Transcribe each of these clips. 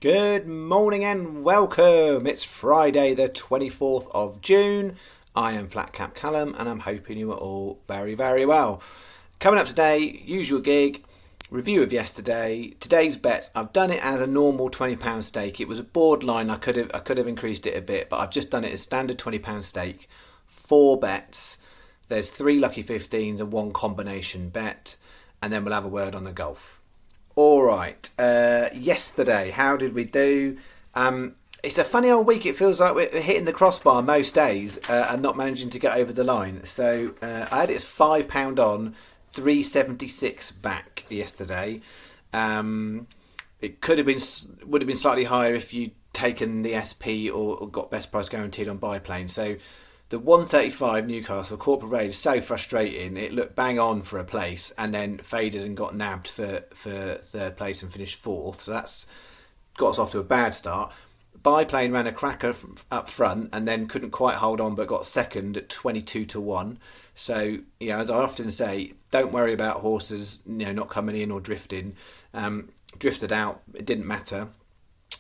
Good morning and welcome. It's Friday, the 24th of June. I am Flat Cap Callum and I'm hoping you are all very, very well. Coming up today, usual gig, review of yesterday. Today's bets, I've done it as a normal £20 stake. It was a borderline, I could have increased it a bit, but I've just done it as standard £20 stake. 4 bets. There's 3 lucky 15s and 1 combination bet. And then we'll have a word on the golf. All right. Yesterday, how did we do? It's a funny old week. It feels like we're hitting the crossbar most days and not managing to get over the line. So I had it as £5 on, 376 back yesterday. It would have been slightly higher if you'd taken the SP or got best price guaranteed on biplane. So the 135 Newcastle corporate raid is so frustrating. It looked bang on for a place and then faded and got nabbed for third place and finished fourth. So that's got us off to a bad start. Biplane ran a cracker up front and then couldn't quite hold on but got second at 22 to 1. So, as I often say, don't worry about horses, not coming in or drifting. Drifted out, it didn't matter.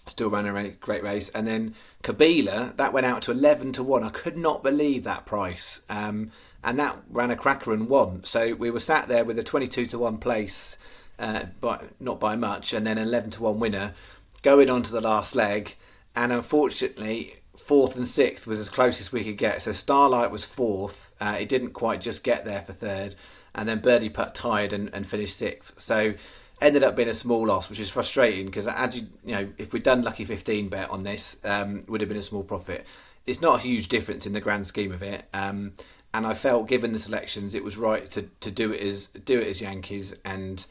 Still ran a great race. And then Kabila, that went out to 11 to 1. I could not believe that price. And that ran a cracker and won. So we were sat there with a 22 to 1 place, but not by much, and then an 11 to 1 winner going on to the last leg. And unfortunately, 4th and 6th was as close as we could get. So Starlight was 4th. It didn't quite just get there for 3rd. And then Birdie Putt tied and finished 6th. So ended up being a small loss, which is frustrating because if we'd done lucky 15 bet on this, would have been a small profit. It's not a huge difference in the grand scheme of it, and I felt given the selections, it was right to do it as Yankees, and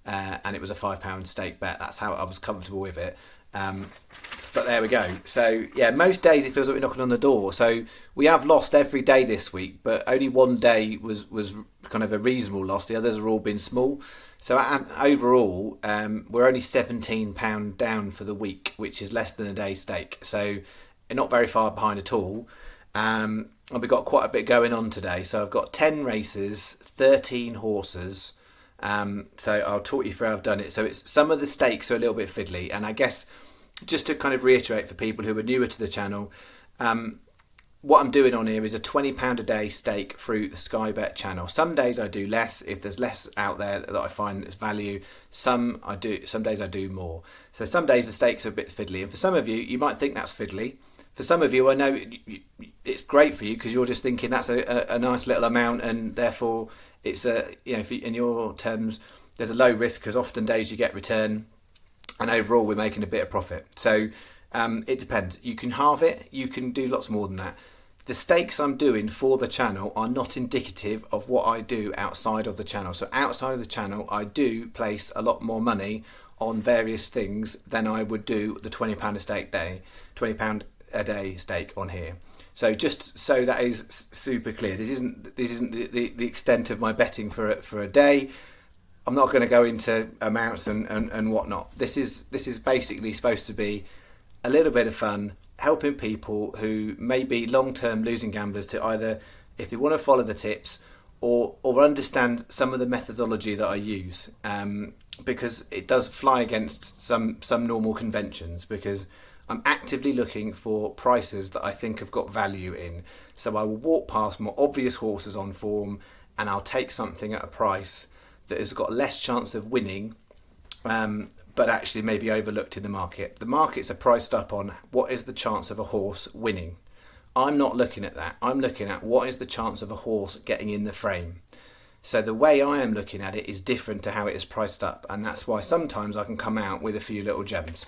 it was a £5 stake bet. That's how I was comfortable with it. But there we go. So yeah, most days it feels like we're knocking on the door. So we have lost every day this week, but only one day was kind of a reasonable loss. The others have all been small. So overall, we're only £17 down for the week, which is less than a day's stake. So not very far behind at all. And we've got quite a bit going on today. So I've got 10 races, 13 horses. So I'll talk you through how I've done it. So it's some of the stakes are a little bit fiddly, and I guess just to kind of reiterate for people who are newer to the channel, what I'm doing on here is a £20 a day stake through the Sky Bet channel. Some days I do less if there's less out there that I find that's value. Some days I do more. So some days the stakes are a bit fiddly, and for some of you, you might think that's fiddly. For some of you, I know it's great for you because you're just thinking that's a nice little amount, and therefore it's in your terms, there's a low risk because often days you get return, and overall we're making a bit of profit. So it depends. You can halve it. You can do lots more than that. The stakes I'm doing for the channel are not indicative of what I do outside of the channel. So outside of the channel, I do place a lot more money on various things than I would do the £20 a stake day, £20 a day stake on here. So just so that is super clear, this isn't the extent of my betting for a day. I'm not going to go into amounts and whatnot. This is basically supposed to be a little bit of fun, helping people who may be long-term losing gamblers to either, if they want to follow the tips or understand some of the methodology that I use, because it does fly against some normal conventions, because I'm actively looking for prices that I think have got value in. So I will walk past more obvious horses on form and I'll take something at a price that has got less chance of winning, but actually maybe overlooked in the market. The markets are priced up on what is the chance of a horse winning. I'm not looking at that. I'm looking at what is the chance of a horse getting in the frame. So the way I am looking at it is different to how it is priced up, and that's why sometimes I can come out with a few little gems.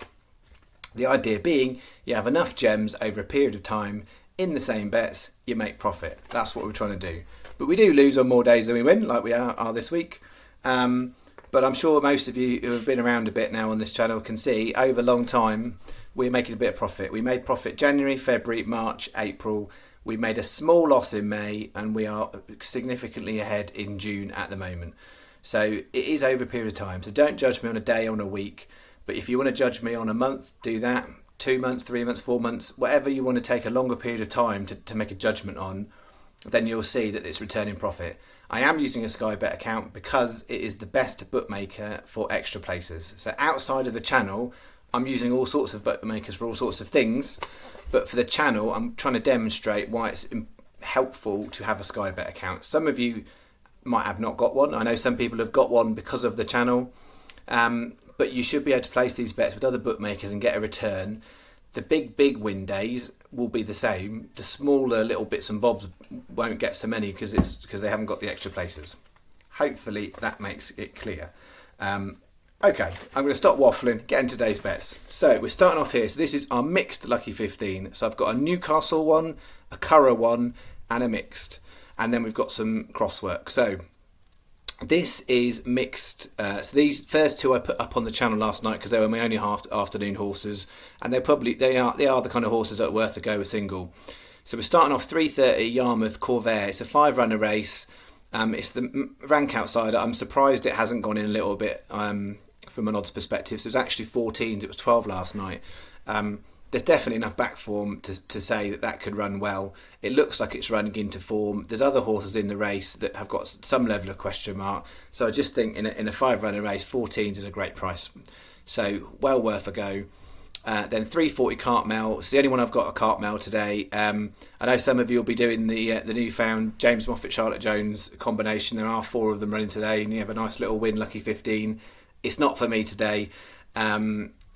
The idea being you have enough gems over a period of time in the same bets, you make profit. That's what we're trying to do. But we do lose on more days than we win, like we are this week. But I'm sure most of you who have been around a bit now on this channel can see over a long time we're making a bit of profit. We made profit January, February, March, April. We made a small loss in May, and we are significantly ahead in June at the moment. So it is over a period of time. So don't judge me on a day, on a week. But if you want to judge me on a month, do that. 2 months, 3 months, 4 months, whatever you want to take a longer period of time to make a judgment on, then you'll see that it's returning profit. I am using a Sky Bet account because it is the best bookmaker for extra places. So outside of the channel, I'm using all sorts of bookmakers for all sorts of things, but for the channel, I'm trying to demonstrate why it's helpful to have a Sky Bet account. Some of you might have not got one. I know some people have got one because of the channel, but you should be able to place these bets with other bookmakers and get a return. The big win days will be the same. The smaller little bits and bobs won't get so many because they haven't got the extra places. Hopefully that makes it clear. Okay, I'm going to stop waffling, get into today's bets. So we're starting off here. So this is our mixed Lucky 15. So I've got a Newcastle one, a Curragh one, and a mixed. And then we've got some crosswork. So this is mixed. So these first two I put up on the channel last night because they were my only afternoon horses, and they are the kind of horses that are worth a go a single. So we're starting off 3:30 Yarmouth Curragh. It's a 5-runner race. It's the rank outsider. I'm surprised it hasn't gone in a little bit from an odds perspective. So it was actually 14s. It was 12 last night. There's definitely enough back form to say that could run well. It looks like it's running into form. There's other horses in the race that have got some level of question mark. So I just think in a 5-runner race, 14s is a great price. So well worth a go. Then 3:40 Cartmel. It's the only one I've got a Cartmel today. I know some of you will be doing the newfound James Moffat Charlotte Jones combination. There are 4 of them running today, and you have a nice little win, Lucky 15. It's not for me today.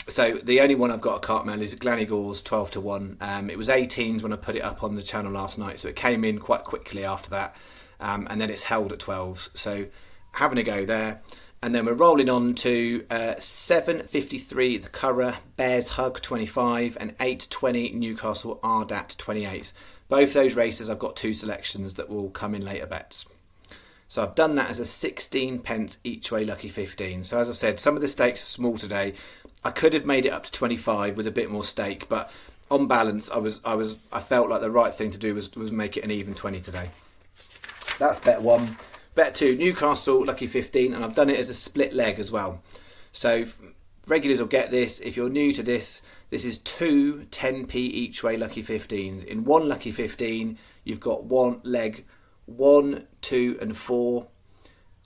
So the only one I've got a Cartmel is Glanigau's 12-1. It was 18s when I put it up on the channel last night, so it came in quite quickly after that, and then it's held at 12s. So having a go there. And then we're rolling on to 7:53 the Curragh Bears Hug 25 and 8:20 Newcastle Ardat 28. Both those races I've got 2 selections that will come in later bets. So I've done that as a 16 pence each way Lucky 15. So as I said, some of the stakes are small today. I could have made it up to 25 with a bit more stake, but on balance, I felt like the right thing to do was make it an even 20 today. That's bet 1. Bet 2, Newcastle Lucky 15, and I've done it as a split leg as well. So regulars will get this. If you're new to this, this is 2 10p each way Lucky 15s. In one Lucky 15, you've got one leg 1, 2 and 4,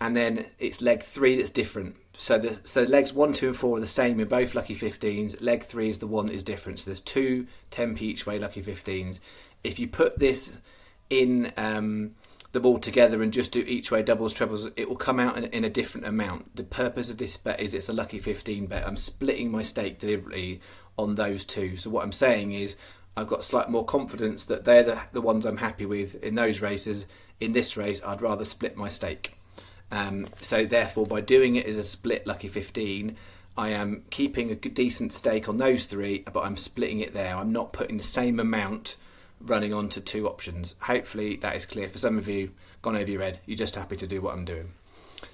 and then it's leg 3 that's different. So legs 1, 2 and 4 are the same in both Lucky 15s. Leg 3 is the one that is different. So there's 2 10p each way Lucky 15s. If you put this in them all together and just do each way doubles, trebles, it will come out in a different amount. The purpose of this bet is it's a Lucky 15 bet. I'm splitting my stake deliberately on those two. So what I'm saying is I've got slightly more confidence that they're the ones I'm happy with in those races. In this race, I'd rather split my stake. So therefore, by doing it as a split Lucky 15, I am keeping a decent stake on those 3, but I'm splitting it there. I'm not putting the same amount running on to 2 options. Hopefully that is clear. For some of you, gone over your head, you're just happy to do what I'm doing.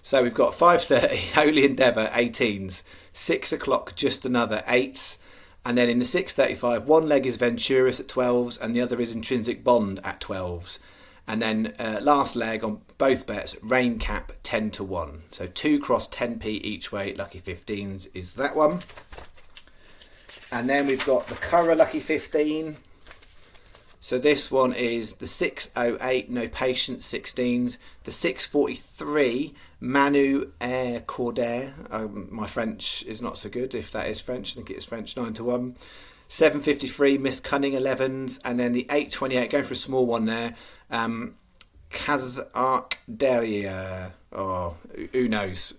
So we've got 5:30 Holy Endeavour 18s, 6 o'clock just another 8s, and then in the 6:35 one leg is Venturus at 12s and the other is Intrinsic Bond at 12s. And then last leg on both bets, Rain Cap 10-1. So 2 cross 10p each way Lucky 15s is that one. And then we've got the Curragh Lucky 15. So this one is the 6:08 No Patience 16s, the 6:43 Manu Air Cordair. My French is not so good if that is French. I think it is French. 9-1. 7:53 Miss Cunning 11s, and then the 8:28 going for a small one there. Kazakh Derriere. Oh, who knows?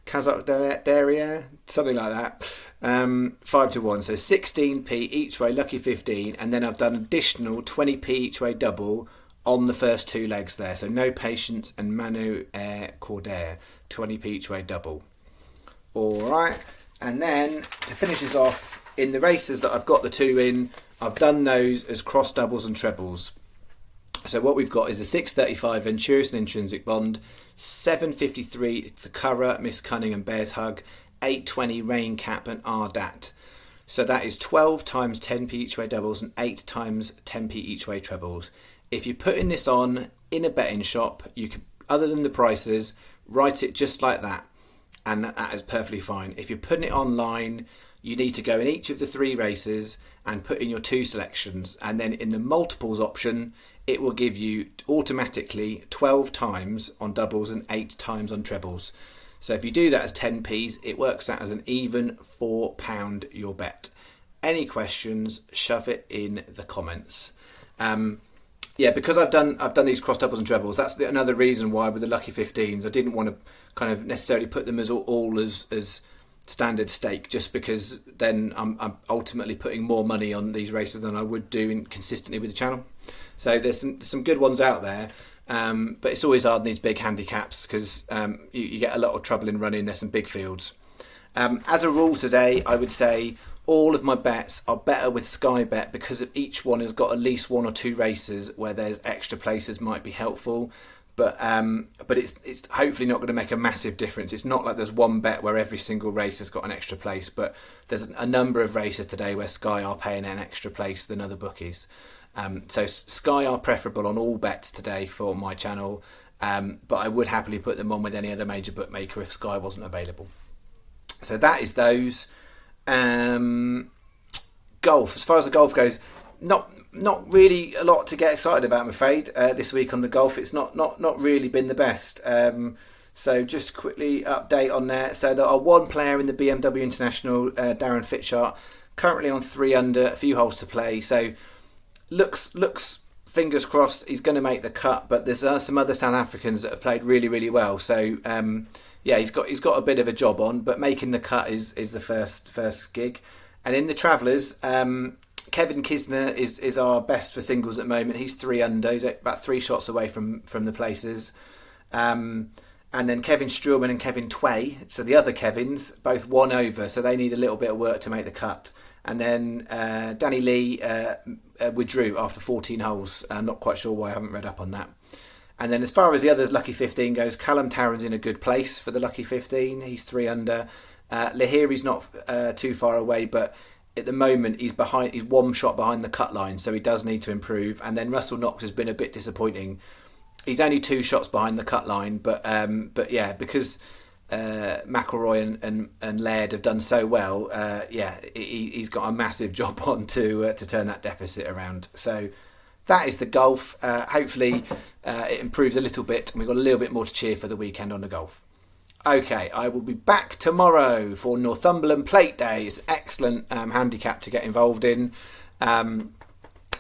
Kazakh Derriere, something like that. 5-1, so 16p each way Lucky 15, and then I've done additional 20p each way double on the first 2 legs there. So No Patience and Manu Air Cordair, 20p each way double. All right, and then to finish us off, in the races that I've got the 2 in, I've done those as cross doubles and trebles. So what we've got is a 6:35 Venturus and Intrinsic Bond, 7:53 the Curragh, Miss Cunning and Bears Hug, 8:20 Rain Cap and Ardat. So that is 12 times 10p each way doubles and 8 times 10p each way trebles. If you're putting this on in a betting shop, you could, other than the prices, write it just like that, and that is perfectly fine. If you're putting it online, you need to go in each of the 3 races and put in your 2 selections, and then in the multiples option, it will give you automatically 12 times on doubles and 8 times on trebles. So if you do that as 10p's, it works out as an even £4 your bet. Any questions, shove it in the comments. Because I've done these cross doubles and trebles. That's another reason why with the lucky 15s I didn't want to kind of necessarily put them as all as standard stake, just because then I'm ultimately putting more money on these races than I would do consistently with the channel. So there's some good ones out there, but it's always hard in these big handicaps because you get a lot of trouble in running. There's some big fields. As a rule today, I would say all of my bets are better with Sky Bet because each one has got at least one or two races where there's extra places might be helpful. But it's hopefully not going to make a massive difference. It's not like there's one bet where every single race has got an extra place, but there's a number of races today where Sky are paying an extra place than other bookies. So Sky are preferable on all bets today for my channel, but I would happily put them on with any other major bookmaker if Sky wasn't available. So that is those. Golf. As far as the golf goes, not really a lot to get excited about, I'm afraid. This week on the golf, it's not really been the best. So just quickly update on there. So there are one player in the BMW International, Darren Fitchart, currently on 3 under, a few holes to play. So looks fingers crossed he's going to make the cut. But there's some other South Africans that have played really, really well. So he's got a bit of a job on, but making the cut is the first gig. And in the Travellers, Kevin Kisner is our best for singles at the moment. He's 3 under. He's about 3 shots away from the places. And then Kevin Struman and Kevin Tway, so the other Kevins, both 1 over, so they need a little bit of work to make the cut. And then Danny Lee withdrew after 14 holes. I'm not quite sure why, I haven't read up on that. And then as far as the others, Lucky 15 goes, Callum Tarran's in a good place for the Lucky 15. He's 3 under. Lahiri's not too far away, but at the moment he's 1 shot behind the cut line, so he does need to improve. And then Russell Knox has been a bit disappointing. He's only 2 shots behind the cut line, but yeah, because McIlroy and Laird have done so well, he's got a massive job on to turn that deficit around. So that is the golf. Hopefully it improves a little bit, and we've got a little bit more to cheer for the weekend on the golf. Okay, I will be back tomorrow for Northumberland Plate Day. It's an excellent handicap to get involved in.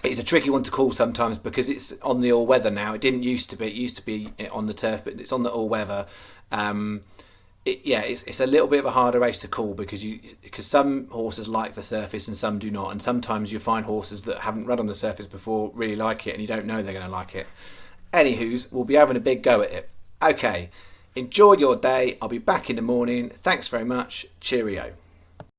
It's a tricky one to call sometimes because it's on the all-weather now. It didn't used to be. It used to be on the turf, but it's on the all-weather. It's a little bit of a harder race to call because some horses like the surface and some do not. And sometimes you find horses that haven't run on the surface before really like it and you don't know they're going to like it. Anywho's, we'll be having a big go at it. Okay. Enjoy your day. I'll be back in the morning. Thanks very much. Cheerio.